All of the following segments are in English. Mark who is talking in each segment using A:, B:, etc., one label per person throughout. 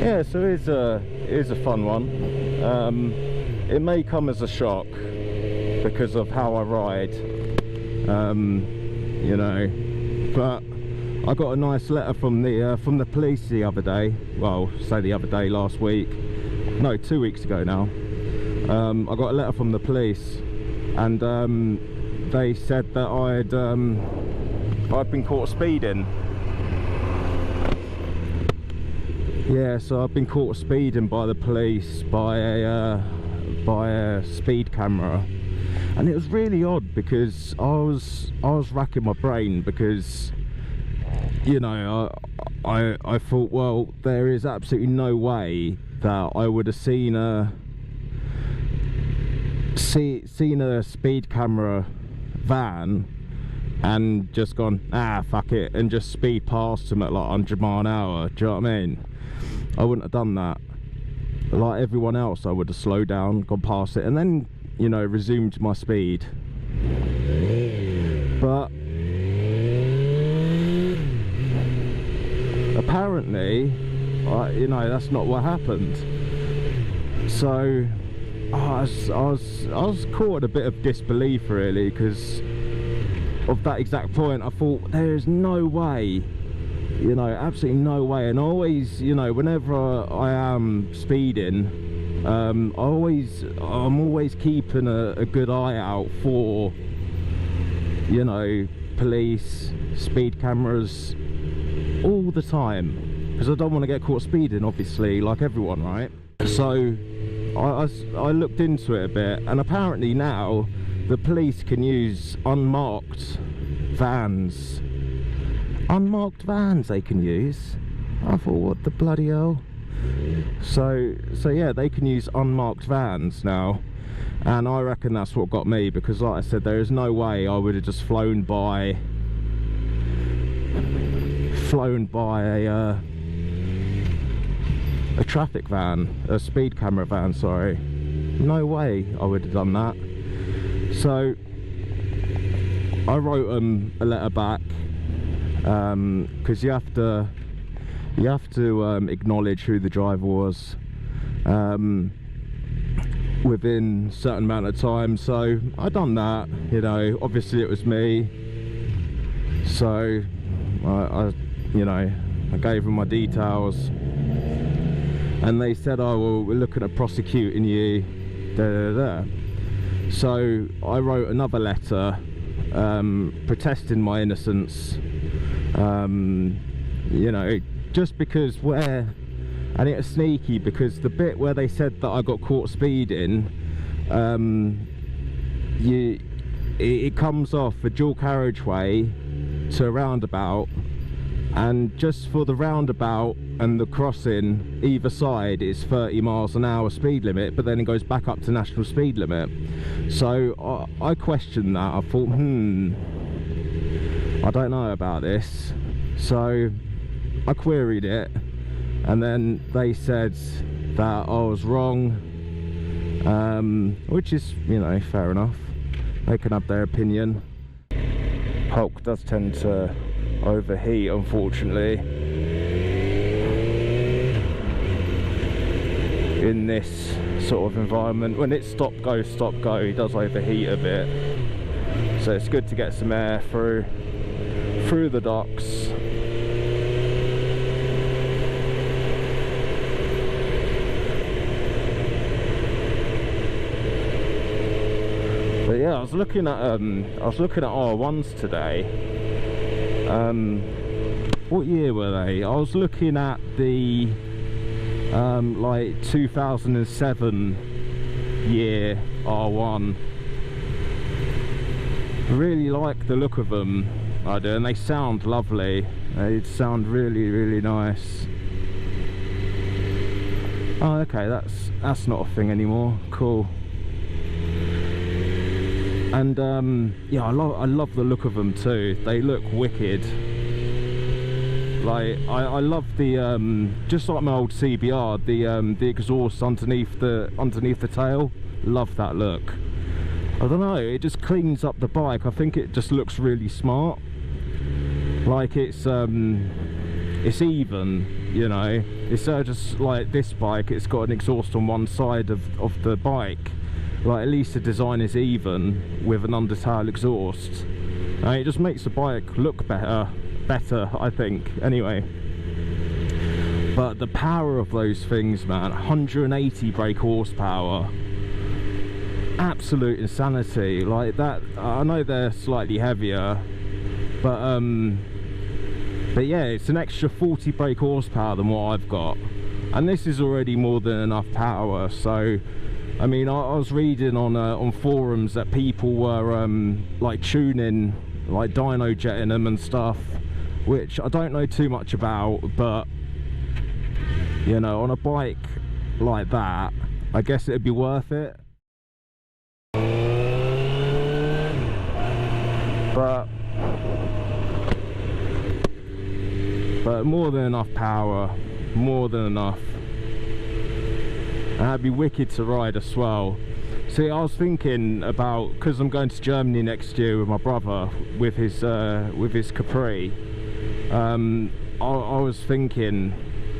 A: Yeah, so it is a fun one. It may come as a shock because of how I ride, you know, but I got a nice letter from the police the other day. Well, say the other day, last week, no, 2 weeks ago now. I got a letter from the police, and they said that I'd been caught speeding. Yeah, so I've been caught speeding by the police by a speed camera, and it was really odd because I was racking my brain because, you know, I thought, well, there is absolutely no way that I would have seen a speed camera van and just gone, ah, fuck it, and just speed past them at like 100 mile an hour. Do you know what I mean? I wouldn't have done that. Like everyone else, I would have slowed down, gone past it, and then, you know, resumed my speed. But apparently, you know, that's not what happened. So I was caught in a bit of disbelief, really, because of that exact point. I thought, there is no way, you know, absolutely no way. And always, you know, whenever I am speeding, I'm always keeping a good eye out for, you know, police, speed cameras, all the time, because I don't want to get caught speeding, obviously, like everyone, right? So I looked into it a bit, and apparently now the police can use unmarked vans. Unmarked vans they can use. I thought, what the bloody hell? So yeah, they can use unmarked vans now, and I reckon that's what got me, because like I said, there is no way I would have just flown by a traffic van, a speed camera van, sorry. No way I would have done that. So I wrote them a letter back, because you have to acknowledge who the driver was within a certain amount of time. So I done that, you know, obviously it was me, so I you know, I gave them my details, and they said, oh well, we're looking at prosecuting you, da da da. So I wrote another letter protesting my innocence, you know, just because and it was sneaky, because the bit where they said that I got caught speeding, it comes off a dual carriageway to a roundabout, and just for the roundabout and the crossing either side is 30 miles an hour speed limit, but then it goes back up to national speed limit. So I questioned that. I thought, I don't know about this. So I queried it, and then they said that I was wrong, which is, you know, fair enough. They can have their opinion. Hulk does tend to overheat, unfortunately, in this sort of environment. When it's stop go, he does overheat a bit, so it's good to get some air through the ducts. But yeah, I was looking at R1s today. What year were they? I was looking at the like 2007 year R1. I really like the look of them, I do, and they sound lovely. They sound really, really nice. Oh, okay, that's not a thing anymore. Cool. And yeah, I love the look of them too. They look wicked. Like I love the just like my old CBR, the exhaust underneath the tail. Love that look. I don't know, it just cleans up the bike. I think it just looks really smart. Like it's even, you know. It's just like this bike, it's got an exhaust on one side of the bike. Like, at least the design is even with an undertail exhaust. And it just makes the bike look better, I think, anyway. But the power of those things, man, 180 brake horsepower. Absolute insanity. Like that, I know they're slightly heavier, but yeah, it's an extra 40 brake horsepower than what I've got, and this is already more than enough power. So I mean, I was reading on forums that people were like tuning, like dyno jetting them and stuff, which I don't know too much about, but you know, on a bike like that, I guess it'd be worth it. But more than enough power, more than enough. And that'd be wicked to ride as well. See, I was thinking about, because I'm going to Germany next year with my brother with his Capri. I was thinking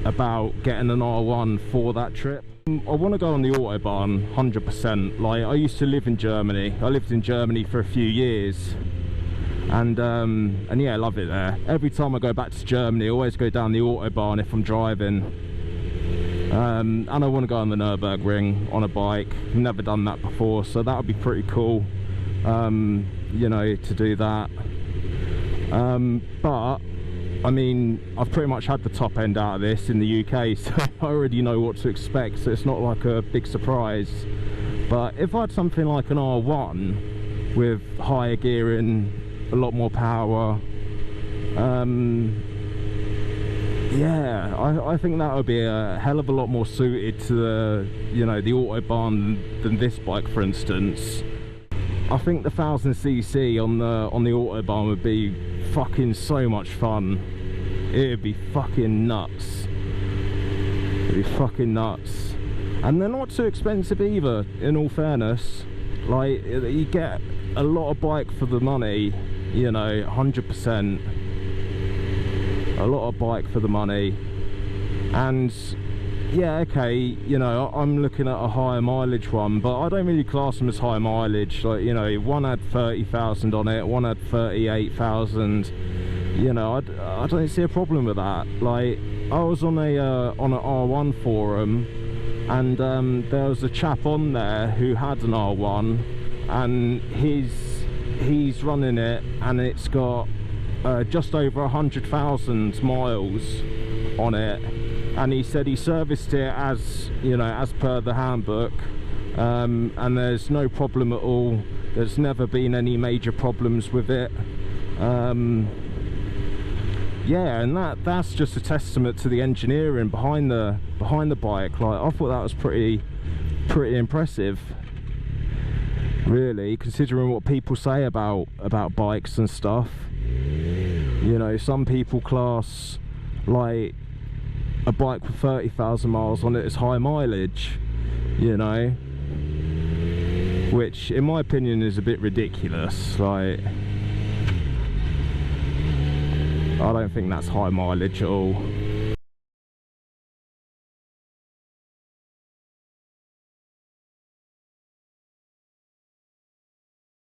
A: about getting an R1 for that trip. I want to go on the Autobahn 100%. Like, I used to live in Germany. I lived in Germany for a few years, and yeah, I love it there. Every time I go back to Germany, I always go down the Autobahn if I'm driving. And I want to go on the Nürburgring on a bike. I've never done that before, so that would be pretty cool, you know, to do that. But I mean, I've pretty much had the top end out of this in the UK, so I already know what to expect, so it's not like a big surprise. But if I had something like an R1 with higher gearing, a lot more power, yeah, I think that would be a hell of a lot more suited to the, you know, the Autobahn than this bike, for instance. I think the 1000cc on the Autobahn would be fucking so much fun. It'd be fucking nuts. It'd be fucking nuts. And they're not too expensive either, in all fairness. Like, you get a lot of bike for the money, you know, 100%. A lot of bike for the money. And yeah, okay, you know, I'm looking at a higher mileage one, but I don't really class them as high mileage. Like, you know, one had 30,000 on it, one had 38,000. You know, I don't see a problem with that. Like, I was on an R1 forum, and there was a chap on there who had an R1, and he's running it, and it's got just over 100,000 miles on it. And he said he serviced it as, you know, as per the handbook, and there's no problem at all. There's never been any major problems with it. Yeah, and that's just a testament to the engineering behind the bike. Like, I thought that was pretty impressive, really, considering what people say about bikes and stuff. You know, some people class like a bike with 30,000 miles on it as high mileage, you know, which in my opinion is a bit ridiculous. Like, I don't think that's high mileage at all.